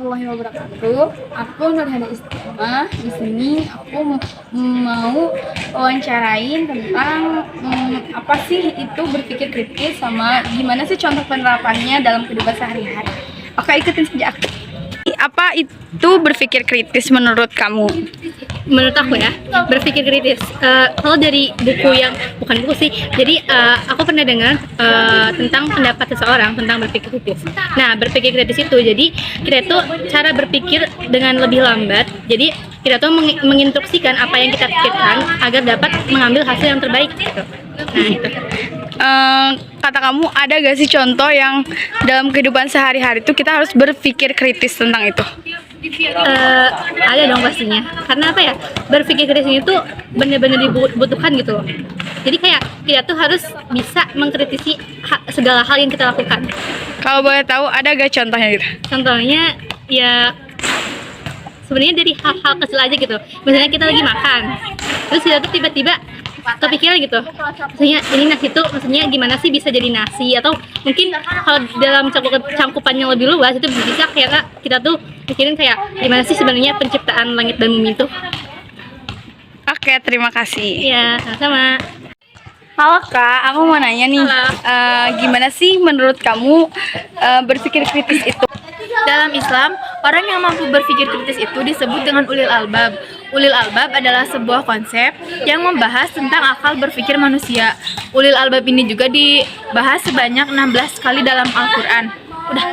warahmatullahi wabarakatuh. Aku Nurhana Istiqomah. Di sini aku mau wawancarain tentang apa sih itu berpikir kritis sama gimana sih contoh penerapannya dalam kehidupan sehari-hari. Oke, ikutin saja aku. Apa itu berpikir kritis menurut kamu? Menurut aku ya, berpikir kritis kalau dari buku yang bukan buku sih, jadi aku pernah dengar tentang pendapat seseorang tentang berpikir kritis. Nah, berpikir kritis itu jadi kita tuh cara berpikir dengan lebih lambat, jadi kita tuh menginstruksikan apa yang kita pikirkan agar dapat mengambil hasil yang terbaik gitu. Nah itu. Kata kamu, ada gak sih contoh yang dalam kehidupan sehari-hari itu kita harus berpikir kritis tentang itu? Ada dong pastinya, karena apa ya, berpikir kritis ini tuh benar-benar dibutuhkan gitu loh. Jadi kayak kita tuh harus bisa mengkritisi segala hal yang kita lakukan. Kalau boleh tahu, ada gak contohnya gitu? Contohnya ya sebenarnya dari hal-hal kecil aja gitu. Misalnya kita lagi makan, terus kita tuh tiba-tiba kepikiran gitu, maksudnya ini nasi tuh maksudnya gimana sih bisa jadi nasi, atau mungkin kalau dalam cangkupan yang lebih luas itu bisa kayak kita tuh pikirin kayak gimana sih sebenarnya penciptaan langit dan bumi itu. Oke, terima kasih. Ya, sama-sama. Halo Kak, aku mau nanya nih, gimana sih menurut kamu berpikir kritis itu? Dalam Islam, orang yang mampu berpikir kritis itu disebut dengan ulil albab. Ulil albab adalah sebuah konsep yang membahas tentang akal berpikir manusia. Ulil albab ini juga dibahas sebanyak 16 kali dalam Al-Quran. Udah.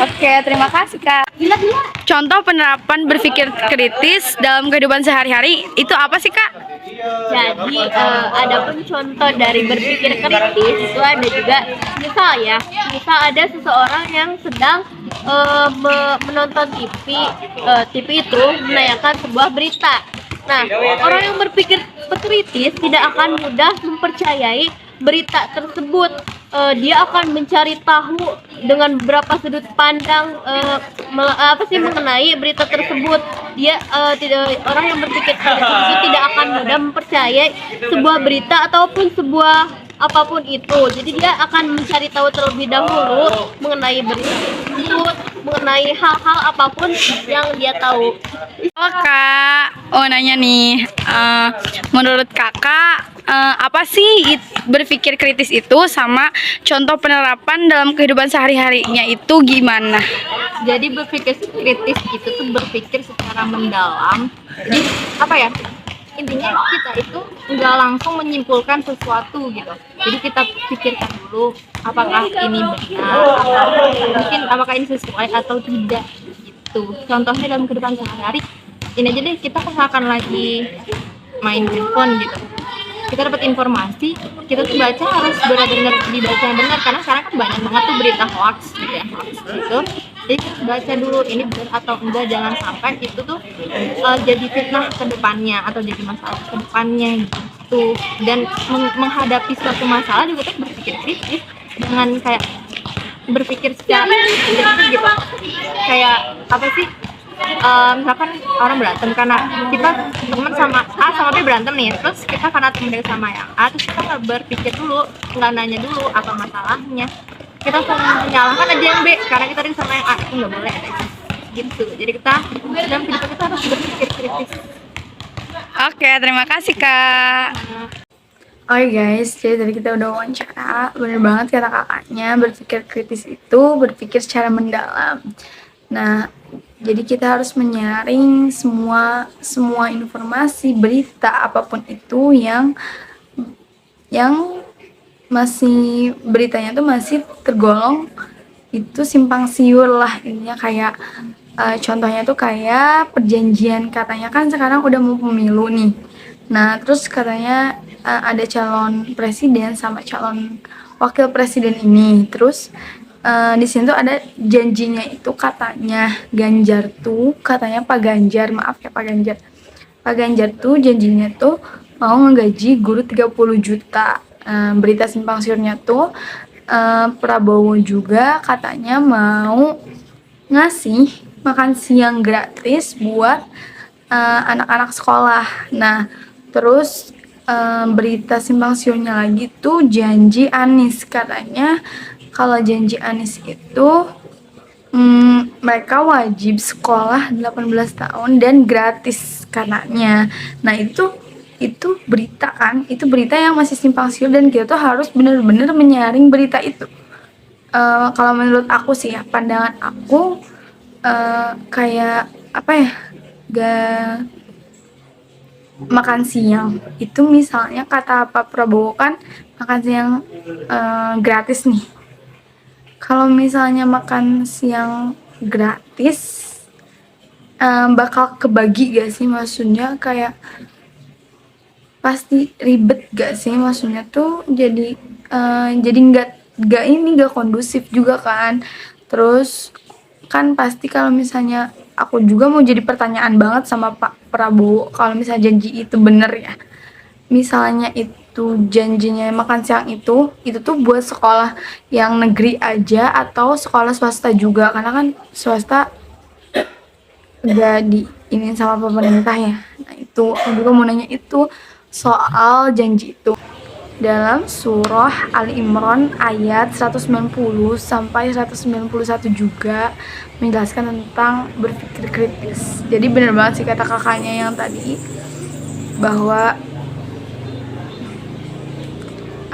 Oke, terima kasih Kak. Contoh penerapan berpikir kritis dalam kehidupan sehari-hari itu apa sih Kak? Jadi adapun contoh dari berpikir kritis itu ada juga, misal ada seseorang yang sedang menonton TV itu menayangkan sebuah berita. Nah, orang yang berpikir kritis tidak akan mudah mempercayai berita tersebut. Dia akan mencari tahu dengan beberapa sudut pandang mengenai berita tersebut. Dia orang yang berpikir kritis tidak akan mudah mempercayai sebuah berita ataupun sebuah apapun itu. Jadi dia akan mencari tahu terlebih dahulu mengenai berita tersebut, mengenai hal-hal apapun yang dia tahu. Halo Kak, nanya nih, menurut Kakak apa sih berpikir kritis itu sama contoh penerapan dalam kehidupan sehari-harinya itu gimana? Jadi berpikir kritis itu tuh berpikir secara mendalam. Jadi apa ya? Intinya kita itu nggak langsung menyimpulkan sesuatu gitu. Jadi kita pikirkan dulu apakah ini benar, mungkin apakah ini sesuai atau tidak gitu. Contohnya dalam kehidupan sehari-hari, ini aja deh, kita misalkan lagi main handphone gitu, kita dapat informasi, kita tuh baca harus benar-benar dibaca yang benar, karena sekarang kan banyak banget tuh berita hoax gitu ya, gitu. Jadi kita baca dulu ini benar atau enggak, jangan sampai itu tuh jadi fitnah ke depannya atau jadi masalah ke depannya gitu. Dan menghadapi suatu masalah juga tuh berpikir kritis, dengan kayak berpikir secara gitu. Kayak apa sih? Misalkan orang berantem karena kita temen sama A sama B berantem nih, terus kita karena temen sama yang A, terus kita nggak berpikir dulu, nggak nanya dulu apa masalahnya, kita langsung menyalahkan aja yang B karena kita sama yang A, itu nggak boleh gitu. Jadi kita dalam hidup kita harus berpikir kritis. Oke, terima kasih Kak. Oke guys, jadi tadi kita udah wawancara, bener banget kata kakaknya, berpikir kritis itu berpikir secara mendalam. Nah, jadi kita harus menyaring semua informasi, berita apapun itu yang masih beritanya tuh masih tergolong itu simpang siur lah, intinya kayak contohnya tuh kayak perjanjian, katanya kan sekarang udah mau pemilu nih. Nah, terus katanya ada calon presiden sama calon wakil presiden ini. Terus di sini tuh ada janjinya itu, katanya Ganjar tuh, katanya Pak Ganjar tuh janjinya tuh mau ngegaji guru 30 juta. Berita simpang siurnya tuh Prabowo juga katanya mau ngasih makan siang gratis buat anak-anak sekolah. Nah, terus berita simpang siurnya lagi tuh janji Anies, katanya kalau janji Anies itu mereka wajib sekolah 18 tahun dan gratis karenanya. Nah, itu berita kan, itu berita yang masih simpang siur dan kita tuh harus bener-bener menyaring berita itu. Kalau menurut aku sih ya, pandangan aku kayak apa ya, gak makan siang itu misalnya kata Pak Prabowo kan makan siang gratis nih. Kalau misalnya makan siang gratis bakal kebagi gak sih, maksudnya kayak pasti ribet gak sih, maksudnya tuh jadi nggak kondusif juga kan. Terus kan pasti kalau misalnya aku juga mau jadi pertanyaan banget sama Pak Prabowo kalau misalnya janji itu bener ya, misalnya itu janjinya makan siang itu tuh buat sekolah yang negeri aja atau sekolah swasta juga, karena kan swasta udah diinin sama pemerintah ya. Nah, itu aku juga mau nanya itu soal janji itu. Dalam surah Ali Imran ayat 190 sampai 191 juga menjelaskan tentang berpikir kritis. Jadi bener banget sih kata kakaknya yang tadi bahwa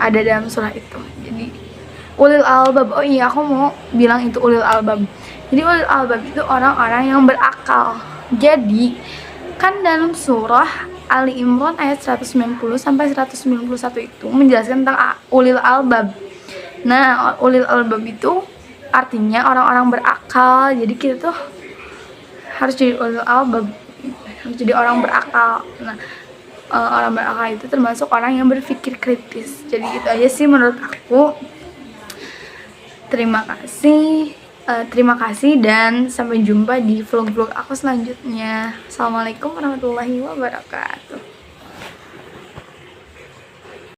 ada dalam surah itu. Jadi ulil albab, oh iya aku mau bilang itu ulil albab. Jadi ulil albab itu orang-orang yang berakal. Jadi kan dalam surah Ali Imran ayat 190 sampai 191 itu menjelaskan tentang ulil albab. Nah, ulil albab itu artinya orang-orang berakal. Jadi kita tuh harus jadi ulil albab, harus jadi orang berakal. Nah, orang berakal itu termasuk orang yang berpikir kritis. Jadi itu aja sih menurut aku. Terima kasih dan sampai jumpa di vlog-vlog aku selanjutnya. Assalamualaikum warahmatullahi wabarakatuh.